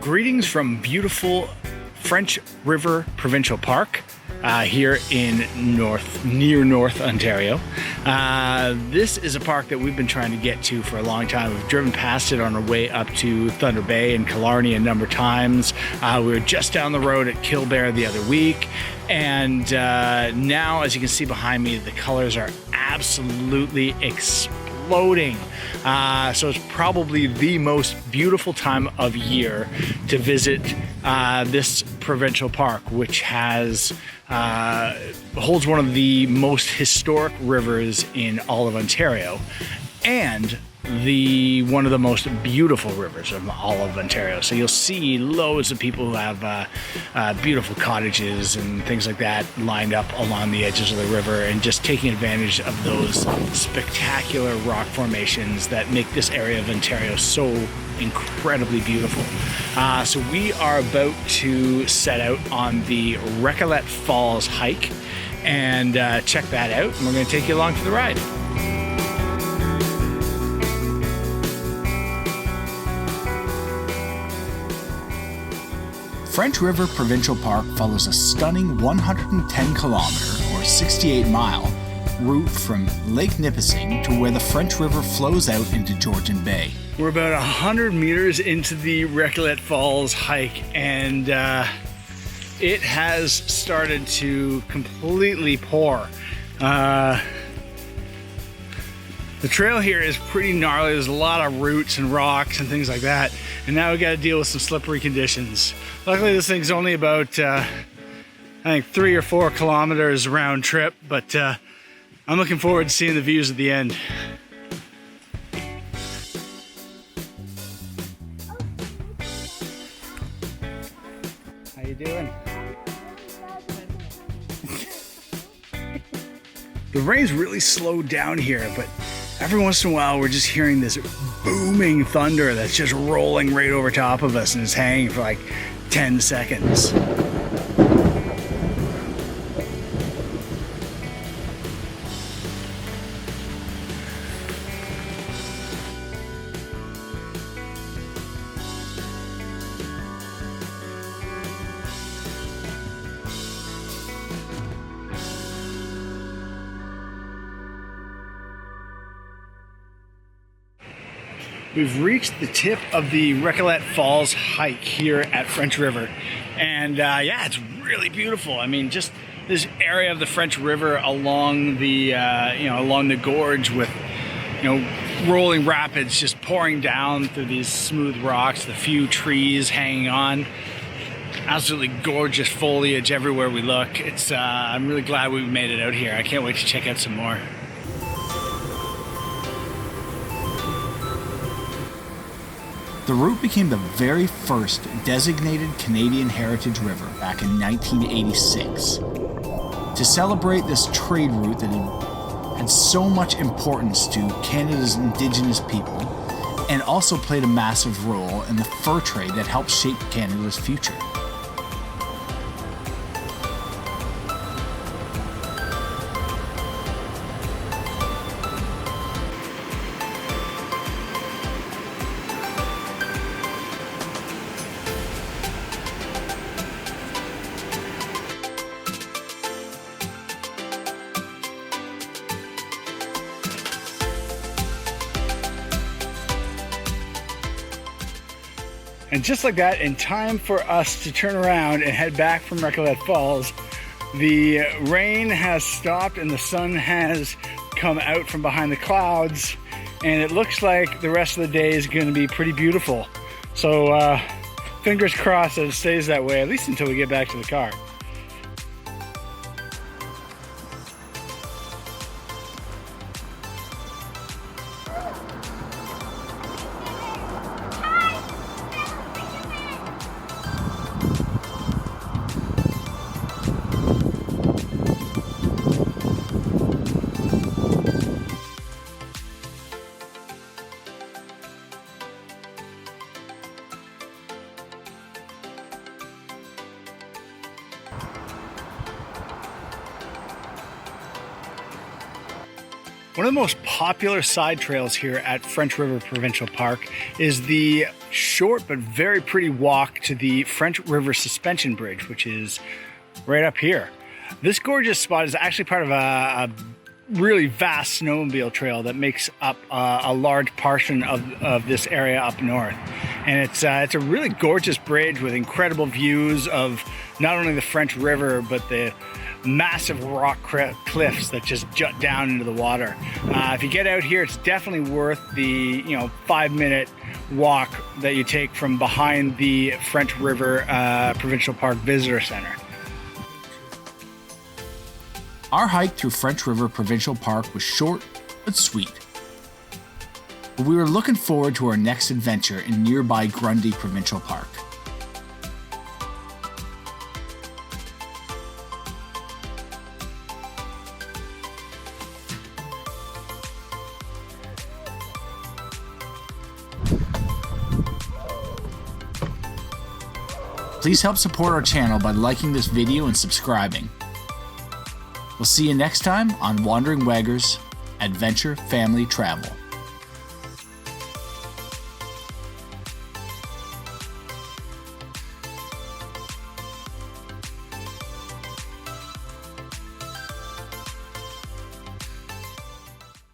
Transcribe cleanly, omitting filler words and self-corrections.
Greetings from beautiful French River Provincial Park here in near North Ontario. This is a park that we've been trying to get to for a long time. We've driven past it on our way up to Thunder Bay and Killarney a number of times. We were just down the road at Killbear the other week. And now, as you can see behind me, the colors are absolutely exploding. So it's probably the most beautiful time of year to visit this provincial park, which holds one of the most historic rivers in all of Ontario, and one of the most beautiful rivers of all of Ontario. So you'll see loads of people who have beautiful cottages and things like that lined up along the edges of the river, and just taking advantage of those spectacular rock formations that make this area of Ontario so incredibly beautiful. So we are about to set out on the Recollet Falls hike and check that out, and we're going to take you along for the ride. French River Provincial Park follows a stunning 110-kilometer or 68-mile route from Lake Nipissing to where the French River flows out into Georgian Bay. We're about 100 meters into the Recollet Falls hike, and it has started to completely pour. The trail here is pretty gnarly. There's a lot of roots and rocks and things like that. And now we got to deal with some slippery conditions. Luckily, this thing's only about, I think 3 or 4 kilometers round trip, but I'm looking forward to seeing the views at the end. How you doing? The rain's really slowed down here, but every once in a while we're just hearing this booming thunder that's just rolling right over top of us and is hanging for like 10 seconds. We've reached the tip of the Recollet Falls hike here at French River, and yeah, it's really beautiful. I mean, just this area of the French River along the along the gorge with rolling rapids just pouring down through these smooth rocks, the few trees hanging on. Absolutely gorgeous foliage everywhere we look. It's I'm really glad we made it out here. I can't wait to check out some more. The route became the very first designated Canadian Heritage River back in 1986. To celebrate this trade route that had so much importance to Canada's Indigenous people, and also played a massive role in the fur trade that helped shape Canada's future. And just like that, in time for us to turn around and head back from Recollet Falls, the rain has stopped and the sun has come out from behind the clouds, and it looks like the rest of the day is going to be pretty beautiful. So fingers crossed that it stays that way, at least until we get back to the car. One of the most popular side trails here at French River Provincial Park is the short but very pretty walk to the French River Suspension Bridge, which is right up here. This gorgeous spot is actually part of a really vast snowmobile trail that makes up a large portion of this area up north. And it's a really gorgeous bridge with incredible views of not only the French River, but the massive rock cliffs that just jut down into the water. If you get out here, it's definitely worth the 5-minute walk that you take from behind the French River Provincial Park Visitor Center. Our hike through French River Provincial Park was short but sweet. But we were looking forward to our next adventure in nearby Grundy Provincial Park. Please help support our channel by liking this video and subscribing. We'll see you next time on Wandering Waggers Adventure Family Travel.